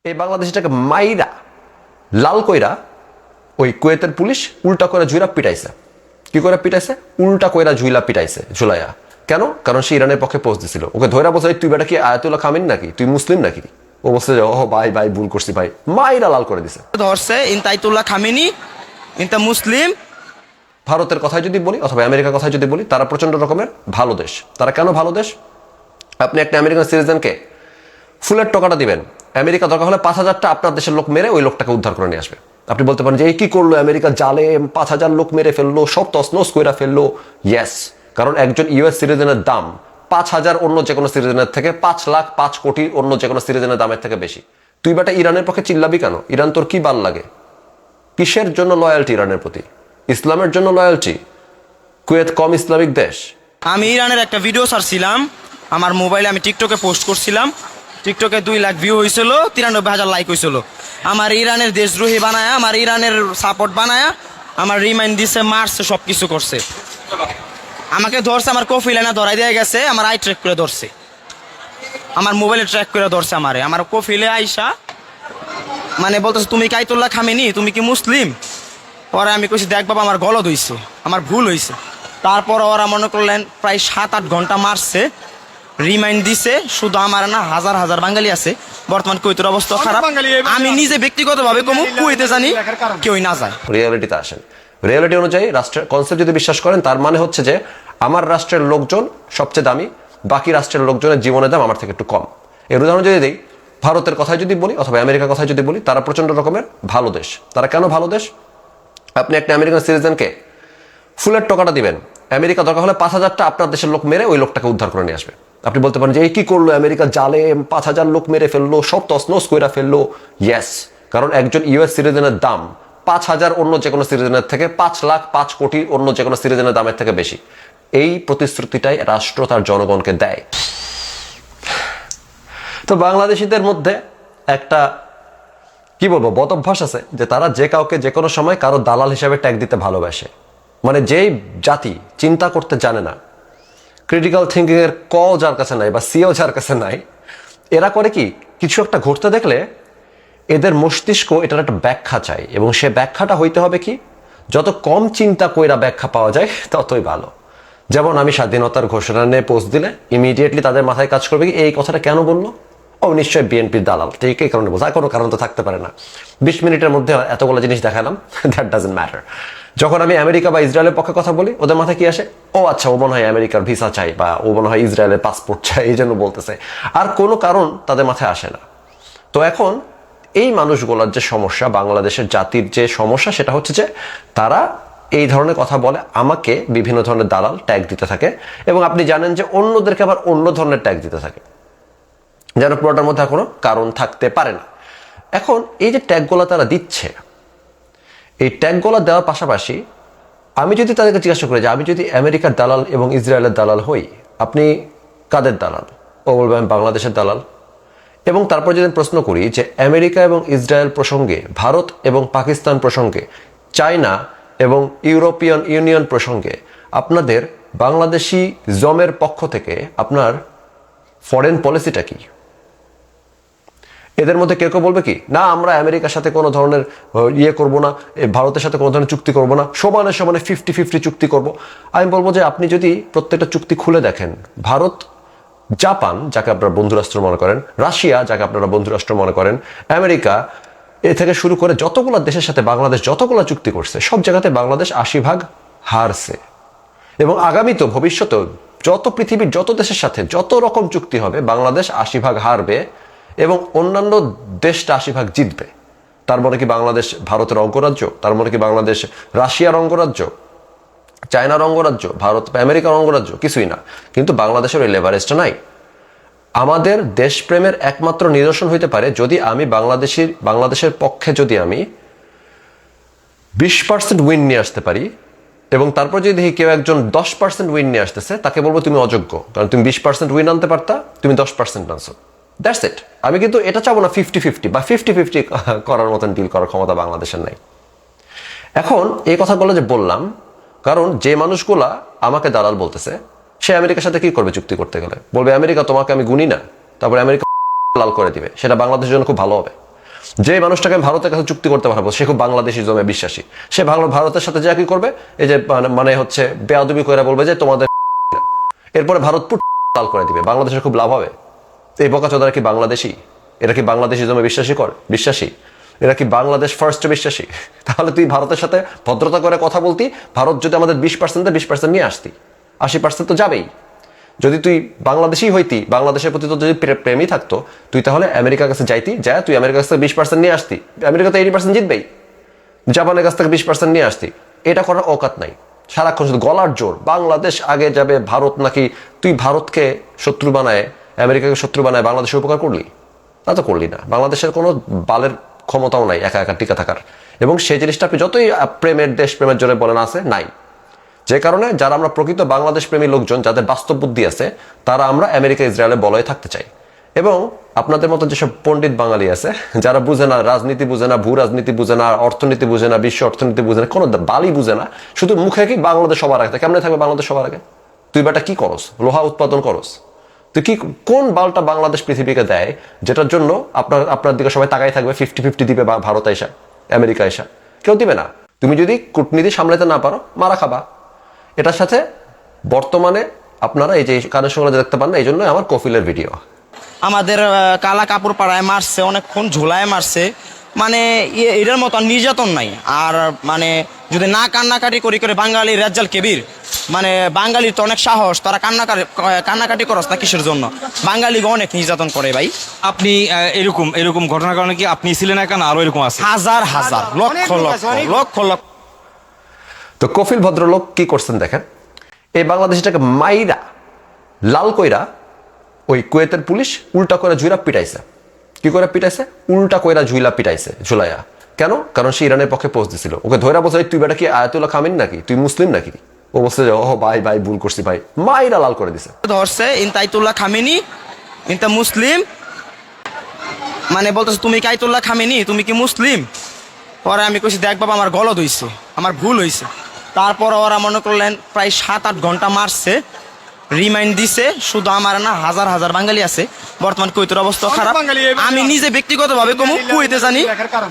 এই বাংলাদেশটাকে মাইরা লাল কইরা ওই কুয়েতের পুলিশ উল্টা করে ঝুইরা পিটাইছে। কি করে পিটাইছে? উল্টা কইরা ঝুইলা পিটাইছে, ঝুলাইয়া। কেন? কারণ সে ইরানের পক্ষে পোস্ট দিছিল। ওকে ধৈরা বলছে, তুই বেটা কি আয়াতুল্লাহ খামিন নাকি? তুই মুসলিম নাকি? ও বলছে যে, ও ভাই ভাই ভুল করছি ভাই, মাইরা লাল করে দিছে। ধরছে ইনতাইতুল্লাহ খামিনি, ইনতা মুসলিম। ভারতের কথাই যদি বলি অথবা আমেরিকার কথাই যদি বলি, তারা প্রচন্ড রকমের ভালো দেশ। তারা কেন ভালো দেশ? আপনি একটা আমেরিকান সিটিজেনকে ফুলের টাকাটা দিবেন, আমেরিকা দরকার হলে 5,000টা আপনার দেশের লোক মেরে ওই লোকটাকে উদ্ধার করে নিয়ে আসবে। আপনি বলতে পারেন যে এই কি করলো আমেরিকা, জালে 5,000 লোক মেরে ফেললো, সব তছনছ কইরা ফেললো। ইয়েস, কারণ একজন ইউএস সিটিজেনের দাম 5,000 অন্য যে কোনো সিটিজেনের থেকে, 5 লাখ 5 কোটি অন্য যে কোনো সিটিজেনের দামের থেকে বেশি। তুই বেটা ইরানের পক্ষে চিল্লাবি কেন? ইরান তোর কি ভাল লাগে? কিসের জন্য লয়ালটি ইরানের প্রতি? ইসলামের জন্য লয়ালটি? কুয়েত কম ইসলামিক দেশ? আমি ইরানের একটা ভিডিও ছাড়ছিলাম আমার মোবাইলে, আমি টিকটকে পোস্ট করছিলাম। টিকটকে 2 লাখ ভিউ হয়েছিল, 93,000 লাইক হয়েছিল। আমার ইরানের দেশদ্রোহী বানায়, আমার ইরানের সাপোর্ট বানায়, আমার রিমাইন্ড দিছে, মারছে, সব কিছু করছে। আমাকে ধরছে, আমার কফিলানা ধরাই দিয়ে গেছে, আমার আই ট্র্যাক করে ধরছে, আমার মোবাইলে ট্র্যাক করে ধরছে আমারে। আমার কফিলে আইসা মানে বলতেছে, তুমি কি আয়াতুল্লাহ খামেনি, তুমি কি মুসলিম? পরে আমি কইছি, দেখ বাবা আমার গলদ হইছে, আমার ভুল হইছে। তারপর ওরা মনে করলেন প্রায় 7-8 ঘন্টা মারছে, রিমাইন্ড দিছে। শুধু আমার না, হাজার হাজার বাঙালি আছে বর্তমান কুয়েতের অবস্থা খারাপ। আমি নিজে ব্যক্তিগতভাবে কমু কুয়েতে জানি কেউই না যায়। রিয়েলিটিতে আসেন। রিয়েলিটি অনুযায়ী রাষ্ট্রের কনসেপ্ট যদি বিশ্বাস করেন, তার মানে হচ্ছে যে আমার রাষ্ট্রের লোকজন সবচেয়ে দামি, বাকি রাষ্ট্রের লোকজনের জীবনের দাম আমার থেকে একটু কম। এর উদাহরণ যদি দিই, ভারতের কথাই যদি বলি অথবা আমেরিকার কথাই যদি বলি, তারা প্রচন্ড রকমের ভালো দেশ। তারা কেন ভালো দেশ? আপনি একটা আমেরিকান সিটিজেনকে ফুলের টাকাটা দিবেন, আমেরিকা দরকার হলে 5,000টা আপনার দেশের লোক মেরে ওই লোকটাকে উদ্ধার করে নিয়ে আসবে। আপনি বলতে পারেন যে এই কি করলো আমেরিকা, জালে 5,000 লোক মেরে ফেললো, সব তছনছ কইরা ফেললো। ইয়েস, কারণ একজন ইউএস সিটিজেনের দাম 5,000 অন্য যে কোনো সিটিজেনের থেকে, 5 লাখ 5 কোটি অন্য যে কোনো সিটিজেনের দামের থেকে বেশি। এই প্রতিশ্রুতিটাই রাষ্ট্র তার জনগণকে দেয়। তো বাংলাদেশিদের মধ্যে একটা কি বলবো বদভ্যাস আছে যে তারা যে কাউকে যে কোনো সময় কারো দালাল হিসেবে ট্যাগ দিতে ভালোবাসে। মানে যেই জাতি চিন্তা করতে জানে না, ক্রিটিক্যাল থিঙ্কিং এর ক যার কাছে নাই বা সিও যার কাছে নাই, এরা করে কি, কিছু একটা ঘটতে দেখলে এদের মস্তিষ্ক এটার একটা ব্যাখ্যা চাই, এবং সে ব্যাখ্যাটা হইতে হবে কি, যত কম চিন্তা কইরা ব্যাখ্যা পাওয়া যায় ততই ভালো। যেমন আমি স্বাধীনতার ঘোষণা নিয়ে পোস্ট দিলে ইমিডিয়েটলি তাদের মাথায় কাজ করবে কি, এই কথাটা কেন বললো, ও নিশ্চয়ই বিএনপির দালাল, ঠিক এই কারণে বলছে, আর কোনো কারণ তো থাকতে পারে না। 20 মিনিটের মধ্যে এতগুলো জিনিস দেখালাম, দ্যাট ডাজন্ট ম্যাটার। যখন আমি আমেরিকা বা ইসরায়েলের পক্ষে কথা বলি, ওদের মাথায় কি আসে, ও আচ্ছা ও মনে হয় আমেরিকার ভিসা চাই, বা ও মনে হয় ইসরায়েলের পাসপোর্ট চাই, এই জন্য বলতেছে। আর কোনো কারণ তাদের মাথায় আসে না। তো এখন এই মানুষগুলোর যে সমস্যা, বাংলাদেশের জাতির যে সমস্যা, সেটা হচ্ছে যে তারা এই ধরনের কথা বলে, আমাকে বিভিন্ন ধরনের দালাল ট্যাগ দিতে থাকে, এবং আপনি জানেন যে অন্যদেরকে আবার অন্য ধরনের ট্যাগ দিতে থাকে, যেন পুরোটার মধ্যে কোনো কারণ থাকতে পারে না। এখন এই যে ট্যাগগুলো তারা দিচ্ছে, এই ট্যাগগুলো দেওয়ার পাশাপাশি আমি যদি তাদেরকে জিজ্ঞাসা করি যে আমি যদি আমেরিকার দালাল এবং ইসরায়েলের দালাল হই, আপনি কাদের দালাল? ও বলবে আমি বাংলাদেশের দালাল। এবং তারপর যদি প্রশ্ন করি যে আমেরিকা এবং ইসরায়েল প্রসঙ্গে, ভারত এবং পাকিস্তান প্রসঙ্গে, চায়না এবং ইউরোপিয়ান ইউনিয়ন প্রসঙ্গে আপনাদের বাংলাদেশি জমের পক্ষ থেকে আপনার ফরেন পলিসিটা কি? এদের মধ্যে কেউ কেউ বলবে কি, না আমরা আমেরিকার সাথে কোনো ধরনের ইয়ে করবো না, ভারতের সাথে কোনো ধরনের চুক্তি করবো না, সমানে সমানে 50-50 চুক্তি করব। আমি বলবো যে আপনি যদি প্রত্যেকটা চুক্তি খুলে দেখেন, ভারত, জাপান যাকে আপনারা বন্ধুরাষ্ট্র মনে করেন, রাশিয়া যাকে আপনারা বন্ধুরাষ্ট্র মনে করেন, আমেরিকা, এ থেকে শুরু করে যতগুলো দেশের সাথে বাংলাদেশ যতগুলো চুক্তি করছে, সব জায়গাতে বাংলাদেশ 80% হারছে। এবং আগামীতেও ভবিষ্যতেও যত পৃথিবীর যত দেশের সাথে যত রকম চুক্তি হবে, বাংলাদেশ 80% হারবে এবং অন্যান্য দেশটা 80% জিতবে। তার মানে কি বাংলাদেশ ভারতের অঙ্গরাজ্য? তার মানে কি বাংলাদেশ রাশিয়ার অঙ্গরাজ্য, চায়নার অঙ্গরাজ্য, ভারত বা আমেরিকার অঙ্গরাজ্য? কিছুই না। কিন্তু বাংলাদেশের ওই লেভারেজটা নাই। আমাদের দেশপ্রেমের একমাত্র নিদর্শন হইতে পারে যদি আমি বাংলাদেশের পক্ষে যদি আমি 20% উইন নিয়ে আসতে পারি, এবং তারপর যদি দেখি কেউ একজন 10% উইন নিয়ে আসতেছে, তাকে বলবো তুমি অযোগ্য, কারণ তুমি 20% উইন আনতে পারতা, তুমি 10% আনছো। That's it. আমি কিন্তু এটা চাবো না 50-50 বা 50-50 করার মতন ডিল করার ক্ষমতা বাংলাদেশের নাই। এখন এই কথাগুলো যে বললাম, কারণ যে মানুষগুলা আমাকে দালাল বলতেছে, সে আমেরিকার সাথে কি করবে চুক্তি করতে গেলে? বলবে আমেরিকা তোমাকে আমি গুনি না, তারপরে আমেরিকা লাল করে দিবে, সেটা বাংলাদেশের জন্য খুব ভালো হবে। যে মানুষটাকে আমি ভারতের কাছে চুক্তি করতে পারবো সে খুব বাংলাদেশি জমে বিশ্বাসী, সে ভারতের সাথে যা কি করবে এই যে মানে হচ্ছে বেয়াদবি করে বলবে যে তোমাদের এরপরে ভারত লাল করে দিবে, বাংলাদেশের খুব লাভ হবে। এই বোকাচোদারা কি বাংলাদেশি? এরা কি বাংলাদেশি জমে বিশ্বাসী? এরা কি বাংলাদেশ ফার্স্টে বিশ্বাসী? তাহলে তুই ভারতের সাথে ভদ্রতা করে কথা বলতি, ভারত যদি আমাদের 20% নিয়ে আসতি, 80% তো যাবেই। যদি তুই বাংলাদেশি হইতি, বাংলাদেশের প্রতি তো যদি প্রেমই থাকতো, তুই তাহলে আমেরিকার কাছে যাইতি, যা তুই আমেরিকার কাছ থেকে 20% নিয়ে আসতি, আমেরিকা তো 80% জিতবেই, জাপানের কাছ থেকে 20% নিয়ে আসতি। এটা করার অকাত নাই, সারাক্ষণ শুধু গলার জোর বাংলাদেশ আগে যাবে, ভারত নাকি। তুই ভারতকে শত্রু বানায়, আমেরিকাকে শত্রু বানায় বাংলাদেশের উপকার করলি? তা তো করলি না। বাংলাদেশের কোনো বালের ক্ষমতাও নাই একা একা টিকা থাকার, এবং সেই জিনিসটা আপনি যতই প্রেমের দেশ প্রেমের জন্য বলেন আছে নাই। যে কারণে যারা আমরা প্রকৃত বাংলাদেশ প্রেমী লোকজন, যাদের বাস্তব বুদ্ধি আছে, তারা আমরা আমেরিকা ইসরায়েলে বলয়ে থাকতে চাই। এবং আপনাদের মতো যেসব পণ্ডিত বাঙালি আছে যারা বুঝে না, রাজনীতি বুঝে না, ভূ রাজনীতি বুঝে না, অর্থনীতি বুঝে না, বিশ্ব অর্থনীতি বুঝে না, কোনো বালি বুঝে না, শুধু মুখে কি বাংলাদেশ সবার আগে, কেমনে থাকবে বাংলাদেশ সবার আগে? তুই বেটা কি করস? লোহা উৎপাদন করস তুই? কি কোন বালটা বাংলাদেশ পৃথিবীকে দেয় যেটার জন্য আপনার দিকে সবাই তাকাই থাকবে? 50-50 দিবে ভারত আইসা, আমেরিকা আইসা? কেউ দিবে না। তুমি যদি কূটনীতি সামলাতে না পারো, মারা খাবা। এটার সাথে বর্তমানে আপনারা এই যে কানের সঙ্গে দেখতে পান না, এই জন্য আমার কফিলের ভিডিও। আমাদের কালা কাপড় পাড়ায় মারছে, অনেকক্ষণ ঝোলায় মারছে, মানে এটার মতো আর নির্যাতন নাই। আর মানে যদি না কান্নাকাটি করে বাঙালি রেজাল কেবির, মানে বাঙালির তো অনেক সাহস, তারা কান্নাকাটি করস না কিসের জন্য? বাঙালিকে অনেক নির্যাতন করে ভাই। আপনি এরকম ঘটনার কারণে কি আপনি ছিলেন একা না আরো এরকম আছে? হাজার লক্ষ তো কফিল ভদ্রলোক কি করছেন দেখেন। এই বাংলাদেশটাকে মাইরা লাল কইরা ওই কুয়েতের পুলিশ উল্টা করে ঝুইরা পিটাইছে। কি করে পিটাইছে? উল্টা কইরা ঝুলাইয়া। কেন? কারণ সে ইরানের পক্ষে পোস্ট দিছিল। ওকে ধৈরা বলছে, তুই বেটা কি আয়াতুল্লাহ খামিন নাকি? তুই মুসলিম নাকি? ও বলছে যে ও ভাই ভুল করছি ভাই, মাইরা লাল করে দিছে। ধরছে ইনতা আয়াতুল্লাহ খামেনি, ইনতা মুসলিম, মানে বলতেছে তুমি কি আয়াতুল্লাহ খামেনি, তুমি কি মুসলিম? পরে আমি কইছি দেখ বাবা, আমার গলদ হইছে, আমার ভুল হইছে। তারপর ওরা মনে করলেন প্রায় 7-8 ঘন্টা মারছে, রিমাইন্ড দিছে। শুধু আমার না, হাজার বাঙালি আছে। বর্তমান কুয়েতের অবস্থা খারাপ। আমি নিজে ব্যক্তিগতভাবে কমু কুয়েতে জানি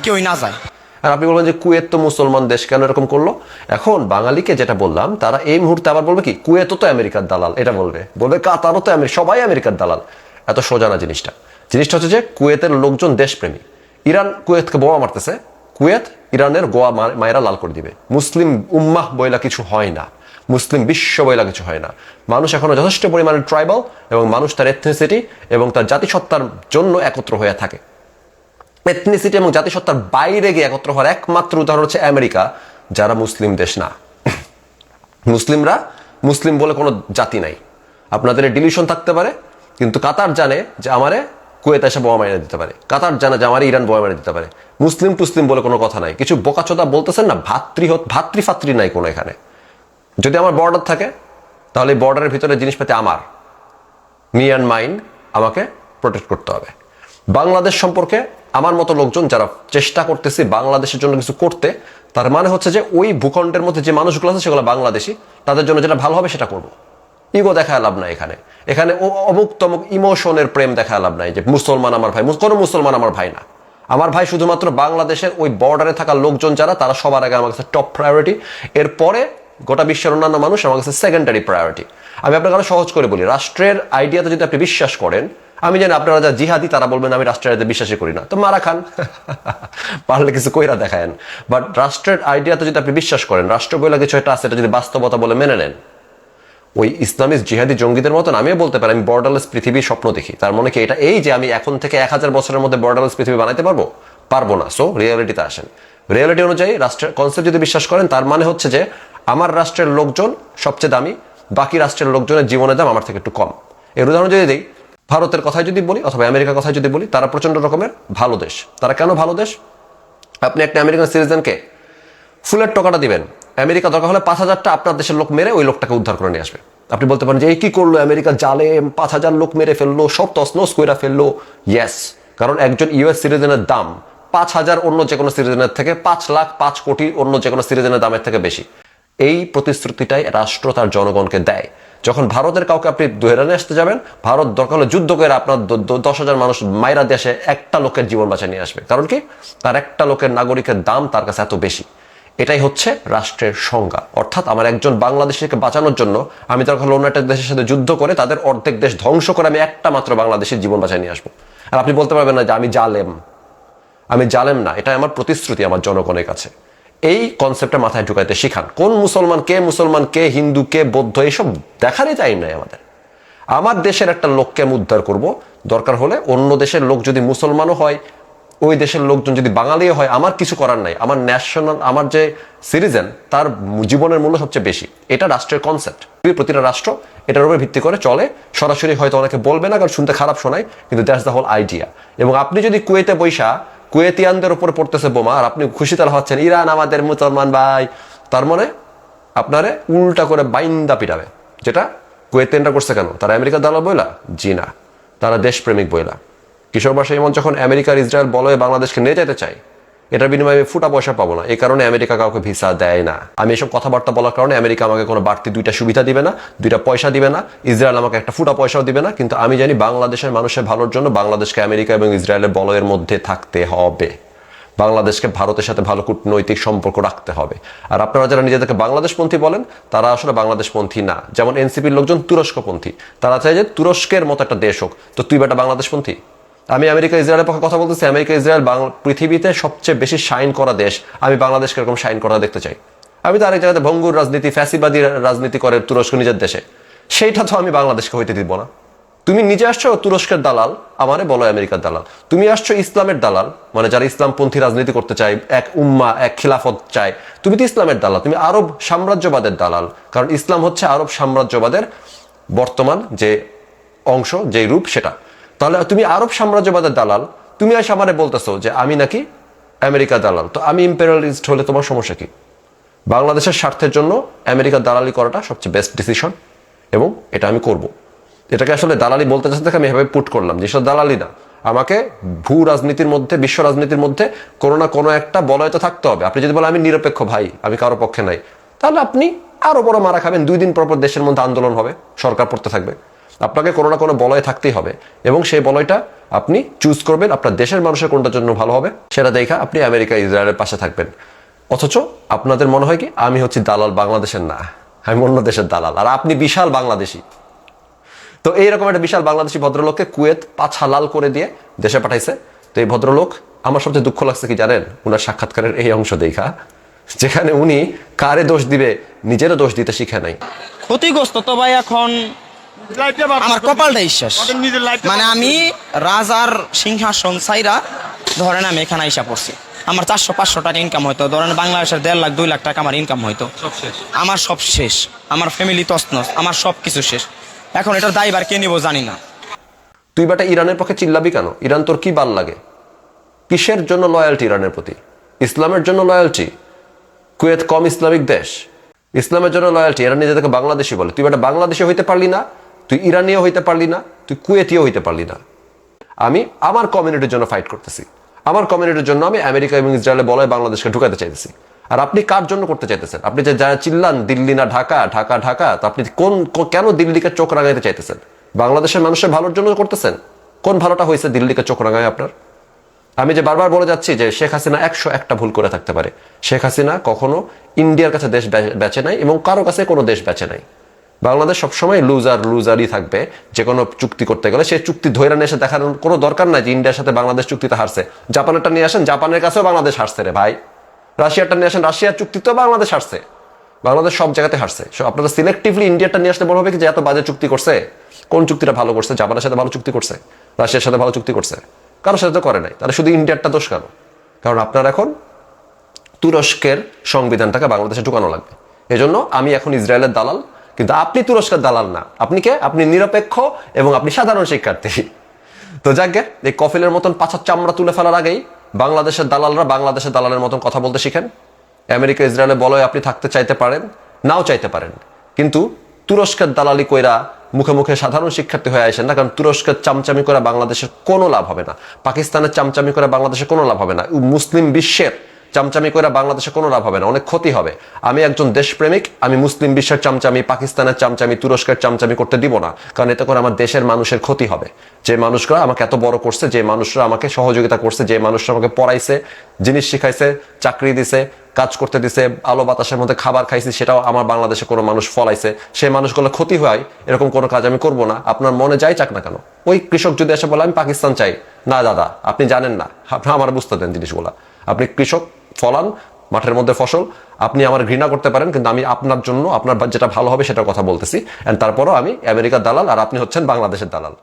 কেউই না যায়। আর আপনি বলবেন যে কুয়েত তো মুসলমান দেশ, কেন এরকম করলো? এখন বাঙালিকে যেটা বললাম, তারা এই মুহূর্তে আবার বলবে কি কুয়েতও তো আমেরিকার দালাল, এটা বলবে কাতারও তো সবাই আমেরিকার দালাল। এত সোজা না জিনিসটা হচ্ছে যে কুয়েতের লোকজন দেশপ্রেমী। ইরান কুয়েতকে বোমা মারতেছে, কুয়েত ইরানের গোয়া মায়েরা লাল করে দিবে। মুসলিম উম্মাহ বইলা কিছু হয় না, মুসলিম বিশ্ব বইলা কিছু হয় না। মানুষ এখনো যথেষ্ট পরিমাণে ট্রাইবাল, এবং মানুষ তার এথনিসিটি এবং তার জাতিসত্তার জন্য একত্র হয়ে থাকে। এথনিসিটি এবং জাতিসত্তার বাইরে গিয়ে একত্র হওয়ার একমাত্র উদাহরণ হচ্ছে আমেরিকা, যারা মুসলিম দেশ না। মুসলিমরা, মুসলিম বলে কোনো জাতি নাই। আপনাদের ডিলিউশন থাকতে পারে, কিন্তু কাতার জানে যে আমারে কুয়েত এসে বোমা মেরে দিতে পারে, কাতার জানে যে আমার ইরান বোমা মেরে দিতে পারে। মুসলিম টুসলিম বলে কোনো কথা নাই। কিছু বোকাচোদা বলতেছেন না, ভাতৃ নাই কোনো এখানে। যদি আমার বর্ডার থাকে, তাহলে বর্ডারের ভিতরে জিনিসপাতি আমার, মি অ্যান্ড মাইন, আমাকে প্রোটেক্ট করতে হবে। বাংলাদেশ সম্পর্কে আমার মতো লোকজন যারা চেষ্টা করতেছি বাংলাদেশের জন্য কিছু করতে, তার মানে হচ্ছে যে ওই ভূখণ্ডের মধ্যে যে মানুষগুলো আছে সেগুলো বাংলাদেশি, তাদের জন্য যেটা ভালো হবে সেটা করব। ইগো দেখায় লাভ নাই এখানে অমুক তমুক ইমোশনের প্রেম দেখায় লাভ নাই যে মুসলমান আমার ভাই। কোনো মুসলমান আমার ভাই না। আমার ভাই শুধুমাত্র বাংলাদেশের ওই বর্ডারে থাকা লোকজন যারা, তারা সবার আগে আমার কাছে টপ প্রায়োরিটি। এরপরে গোটা বিশ্বের অন্যান্য মানুষ আমার কাছে সেকেন্ডারি প্রায়োরিটি। আমি আপনাকে আরো সহজ করে বলি, রাষ্ট্রের আইডিয়াতে যদি আপনি বিশ্বাস করেন, আমি জানি আপনারা যা জিহাদি তারা বলবেন আমি রাষ্ট্রের আইডিয়াতে বিশ্বাসই করি না, তো মারা খান, পারলে কিছু কইরা দেখায়েন। বাট রাষ্ট্রের আইডিয়াতে যদি আপনি বিশ্বাস করেন, রাষ্ট্র বলে কিছু একটা আছে, এটা যদি বাস্তবতা বলে মেনে নেন, ওই ইসলামিক জিহাদি জঙ্গিদের মতন আমিও বলতে পারি আমি বর্ডারলেস পৃথিবীর স্বপ্ন দেখি। তার মানে কি এটা এই যে আমি এখন থেকে 1000 বছরের মধ্যে বর্ডারলেস পৃথিবী বানাইতে পারবো না। সো রিয়েলিটিতে আসেন। রিয়েলিটি অনুযায়ী রাষ্ট্রের কনসেপ্ট যদি বিশ্বাস করেন, তার মানে হচ্ছে যে আমার রাষ্ট্রের লোকজন সবচেয়ে দামি, বাকি রাষ্ট্রের লোকজনের জীবনের দাম আমার থেকে একটু কম। এর উদাহরণ যদি দিই, ভারতের কথাই যদি বলি অথবা আমেরিকার কথাই যদি বলি, তারা প্রচন্ড রকমের ভালো দেশ। তারা কেন ভালো দেশ? আপনি একটা আমেরিকান সিটিজেনকে ফুলের টাকাটা দিবেন, আমেরিকা দরকার হলে 5000টা আপনার দেশের লোক মেরে ওই লোকটাকে উদ্ধার করে নিয়ে আসবে। আপনি বলতে পারেন যে এই কি করলো আমেরিকা, জালে 5000 লোক মেরে ফেললো, সব তছনছ কইরা ফেললো। ইয়েস, কারণ একজন ইউএস সিটিজেনের দাম 5000 অন্য যে কোনো সিটিজেনের থেকে, 5 লাখ 5 কোটি অন্য যে কোনো সিটিজেনের দামের থেকে বেশি। এই প্রতিশ্রুতিটাই রাষ্ট্র তার জনগণকে দেয়। যখন ভারতের কাউকে আপনি ধরে নিয়ে আসতে যাবেন, ভারত দরকার হলে যুদ্ধ করে আপনার 10,000 মানুষ মাইরা দেশে একটা লোকের জীবন বাঁচিয়ে নিয়ে আসবে। কারণ কি? তার একটা লোকের নাগরিকের দাম তার কাছে এত বেশি। এটাই হচ্ছে রাষ্ট্রের সংজ্ঞা। অর্থাৎ আমার একজন বাংলাদেশিকে বাঁচানোর জন্য আমি দরকার হলে অন্য একটা দেশের সাথে যুদ্ধ করে তাদের অর্ধেক দেশ ধ্বংস করে আমি একটা মাত্র বাংলাদেশের জীবন বাঁচিয়ে নিয়ে আসবো। আর আপনি বলতে পারবেন না যে আমি জালেম না। এটা আমার প্রতিশ্রুতি আমার জনগণের কাছে। এই কনসেপ্টটা মাথায় ঢুকাইতে শিখান। কোন মুসলমান, কে হিন্দু, কে বৌদ্ধ, এইসব দেখারই টাইম নাই আমাদের। আমার দেশের একটা লোককে আমি উদ্ধার করব। দরকার হলে অন্য দেশের লোক যদি মুসলমানও হয়, ওই দেশের লোকজন যদি বাঙালিও হয়, আমার কিছু করার নাই। আমার ন্যাশনাল, আমার যে সিটিজেন, তার জীবনের মূল্য সবচেয়ে বেশি। এটা রাষ্ট্রের কনসেপ্ট। প্রতিটা রাষ্ট্র এটার উপরে ভিত্তি করে চলে। সরাসরি হয়তো অনেকে বলবে না, কারণ শুনতে খারাপ শোনায়, কিন্তু দ্যাটস দ্য হোল আইডিয়া। এবং আপনি যদি কুয়েতে বৈশা কুয়েতিয়ানদের উপরে পড়তেছে বোমা আর আপনি খুশি তারা হচ্ছেন ইরান আমাদের মুসলমান ভাই, তার মানে আপনারে উল্টা করে বাইন্দা পিটাবে। যেটা কুয়েতিয়ানরা করছে কেন? তারা আমেরিকার দালাল বইলা? জি না, তারা দেশপ্রেমিক বইলা। কিশোর বাসা এমন যখন আমেরিকার ইসরায়েল বলয়ে বাংলাদেশকে নিয়ে যেতে চাই, এটার বিনিময়ে আমি ফুটা পয়সা পাবো না। এই কারণে আমেরিকা কাউকে ভিসা দেয় না। আমি এসব কথাবার্তা বলার কারণে আমেরিকা আমাকে কোনো বাড়তি 2টা সুবিধা দিবে না, 2টা পয়সা দিবে না, ইসরায়েল আমাকে একটা ফুটা পয়সাও দিবে না। কিন্তু আমি জানি বাংলাদেশের মানুষের ভালোর জন্য বাংলাদেশকে আমেরিকা এবং ইসরায়েলের বলয়ের মধ্যে থাকতে হবে। বাংলাদেশকে ভারতের সাথে ভালো কূটনৈতিক সম্পর্ক রাখতে হবে। আর আপনারা যারা নিজেদেরকে বাংলাদেশপন্থী বলেন, তারা আসলে বাংলাদেশপন্থী না। যেমন এনসিপির লোকজন তুরস্কপন্থী। তারা চায় যে তুরস্কের মতো একটা দেশ হোক। তো তুই বেটা বাংলাদেশপন্থী? আমি আমেরিকা ইসরায়েলের পক্ষে কথা বলতেছি। আমেরিকা ইসরায়েল পৃথিবীতে সবচেয়ে বেশি শাইন করা দেশ। আমি বাংলাদেশকে এরকম শাইন করা দেখতে চাই। আমি তো আরেক জায়গাতে ভঙ্গুর রাজনীতি, ফ্যাসিবাদী রাজনীতি করে তুরস্ক নিজের দেশে, সেইটা তো আমি বাংলাদেশকে হইতে দিব না। তুমি নিজে আসছো তুরস্কের দালাল, আমারে বলো আমেরিকার দালাল। তুমি আসছো ইসলামের দালাল, মানে যারা ইসলামপন্থী রাজনীতি করতে চায়, এক উম্মা, এক খিলাফত চায়, তুমি তো ইসলামের দালাল। তুমি আরব সাম্রাজ্যবাদের দালাল, কারণ ইসলাম হচ্ছে আরব সাম্রাজ্যবাদের বর্তমান যে অংশ, যে রূপ, সেটা। তাহলে তুমি আরব সাম্রাজ্যবাদের দালাল, তুমি এসে আমারে বলতেছো যে আমি নাকি আমেরিকার দালাল। তো আমি ইম্পেরিয়ালিস্ট হলে তোমার সমস্যা কি? বাংলাদেশের স্বার্থের জন্য আমেরিকার দালালি করাটা সবচেয়ে বেস্ট ডিসিশন, এবং এটা আমি করব। এটাকে আসলে দালালি বলতে চাচ্ছি, আমি এভাবে পুট করলাম যে সেটা দালালি না। আমাকে ভূ রাজনীতির মধ্যে, বিশ্ব রাজনীতির মধ্যে কোনো না কোনো একটা বলয় তো থাকতে হবে। আপনি যদি বলেন আমি নিরপেক্ষ ভাই, আমি কারো পক্ষে নাই, তাহলে আপনি আরো বড় মারা খাবেন। 2 দিন পর পর দেশের মধ্যে আন্দোলন হবে, সরকার পড়তে থাকবে। আপনাকে কোনো না কোনো বলয় থাকতেই হবে, এবং সেই বলয়টা আপনি চুজ করবেন আপনার দেশের মানুষের কোনটার জন্য ভালো হবে, সেটা দেখা আপনি আমেরিকা ইসরায়েলের পাশে থাকবেন। অথচ আপনাদের মনে হয় কি আমি হচ্ছি দালাল বাংলাদেশের? না, আমি অন্য দেশের দালাল, আর আপনি বিশাল বাংলাদেশি। তো এইরকম একটা বিশাল বাংলাদেশি ভদ্রলোককে কুয়েত পাছা লাল করে দিয়ে দেশে পাঠাইছে। তো এই ভদ্রলোক, আমার সবচেয়ে দুঃখ লাগছে কি জানেন? উনার সাক্ষাৎকারের এই অংশ দেখা, যেখানে উনি কারে দোষ দিবে, নিজেরও দোষ দিতে শিখে নাই। ক্ষতিগ্রস্ত তো ভাই এখন আমার কপালটা বিশ্বাস, মানে আমি রাজার সিংহাসন ছাইরা ধরেন আমি এখানে আইসা পড়ছি। আমার 400-500 টাকা ইনকাম হইতো, ধরেন বাংলাদেশের 1.5 লাখ 2 লাখ টাকা আমার ইনকাম হইতো। আমার সব শেষ, আমার ফ্যামিলি তছনছ, আমার সব কিছু শেষ। এখন এটার দায়ভার কে নিব জানি না। তুই বেটা ইরানের পক্ষে চিল্লাবি কেন? ইরান তোর কি ভাল লাগে? কিসের জন্য লয়্যালটি ইরানের প্রতি? ইসলামের জন্য লয়্যালটি? কুয়েত কম ইসলামিক দেশ, ইসলামের জন্য লয়্যালটি। এরা নিজেদেরকে বাংলাদেশি বলে। তুই বেটা বাংলাদেশি হইতে পারলি না, তুই ইরানিও হইতে পারলি না, তুই কুয়েতীয় হইতে পারলি না। আমি আমার কমিউনিটির জন্য ফাইট করতেছি। আমার কমিউনিটির জন্য আমি আমেরিকা এবং ইসরায়েলে বলয় বাংলাদেশকে ঢুকাতে চাইতেছি। আর আপনি কার জন্য করতে চাইতেছেন? আপনি যে যারা চিল্লান দিল্লি না ঢাকা, ঢাকা ঢাকা, তো আপনি কেন দিল্লিকে চোখ রাঙাইতে চাইতেছেন? বাংলাদেশের মানুষের ভালোর জন্য করতেছেন। কোন ভালোটা হয়েছে দিল্লিকে চোখ রাঙায় আপনার? আমি যে বারবার বলে যাচ্ছি যে শেখ হাসিনা 101টা ভুল করে থাকতে পারে। শেখ হাসিনা কখনো ইন্ডিয়ার কাছে দেশ বেচে নাই, এবং কারো কাছে কোনো দেশ বেচে নাই। বাংলাদেশ সবসময় লুজারই থাকবে। যে কোনো চুক্তি করতে গেলে সেই চুক্তি ধৈর্য নিয়ে এসে দেখানোর কোনো দরকার নাই যে ইন্ডিয়ার সাথে বাংলাদেশ চুক্তিতে হারছে। জাপানেরটা নিয়ে আসেন, জাপানের কাছেও বাংলাদেশ হারছে রে ভাই। রাশিয়ারটা নিয়ে আসেন, রাশিয়ার চুক্তিতেও বাংলাদেশ হারছে। বাংলাদেশ সব জায়গাতে হারছে। আপনারা সিলেক্টিভলি ইন্ডিয়াটা নিয়ে আসলে বড় হবে কি যে এত বাজে চুক্তি করছে? কোন চুক্তিটা ভালো করছে? জাপানের সাথে ভালো চুক্তি করছে, রাশিয়ার সাথে ভালো চুক্তি করছে, কারোর সাথে তো করে নাই। তাহলে শুধু ইন্ডিয়ারটা দোষ কেন? কারণ আপনার এখন তুরস্কের সংবিধানটাকে বাংলাদেশে ঢুকানো লাগবে। এজন্য আমি এখন ইসরায়েলের দালাল, কিন্তু আপনি তুরস্কের দালাল না। আপনি কে? আপনি নিরপেক্ষ এবং আপনি সাধারণ শিক্ষার্থী। তো যাকে এই কফিলের মতন পাছার চামড়া তুলে ফেলার আগেই বাংলাদেশের দালালরা বাংলাদেশের দালালের মতন কথা বলতে শিখেন। আমেরিকা ইসরায়েলে বলয় আপনি থাকতে চাইতে পারেন, নাও চাইতে পারেন, কিন্তু তুরস্কের দালালি কইরা মুখে মুখে সাধারণ শিক্ষার্থী হয়ে আসেন না। কারণ তুরস্কের চামচামি করে বাংলাদেশের কোনো লাভ হবে না, পাকিস্তানের চামচামি করে বাংলাদেশের কোনো লাভ হবে না, মুসলিম বিশ্বের চামচামি করে বাংলাদেশে কোনো লাভ হবে না, অনেক ক্ষতি হবে। আমি একজন দেশপ্রেমিক, আমি মুসলিম বিশ্বের চামচামি, পাকিস্তানের চামচামি, তুরস্কের চামচামি করতে দিব না, কারণ এতে করে আমার দেশের মানুষের ক্ষতি হবে। যে মানুষরা আমাকে এত বড় করছে, যে মানুষরা আমাকে সহযোগিতা করছে, যে মানুষরা আমাকে পড়াইছে, জিনিস শিখাইছে, চাকরি দিছে, কাজ করতে দিছে, আলো বাতাসের মধ্যে খাবার খাইছি, সেটাও আমার বাংলাদেশে কোনো মানুষ ফলাইছে, সেই মানুষগুলো ক্ষতি হয়, এরকম কোনো কাজ আমি করব না। আপনার মনে যাই চাক না কেন, ওই কৃষক যদি এসে বলে আমি পাকিস্তান চাই, না দাদা আপনি জানেন না, আপনি আমার বুঝতে দেন জিনিসগুলা। আপনি কৃষক, ফলান মাঠের মধ্যে ফসল, আপনি আমার ঘৃণা করতে পারেন, কিন্তু আমি আপনার জন্য আপনার যেটা ভালো হবে সেটার কথা বলতেছি। এন্ড তারপরও আমি আমেরিকার দালাল আর আপনি হচ্ছেন বাংলাদেশের দালাল।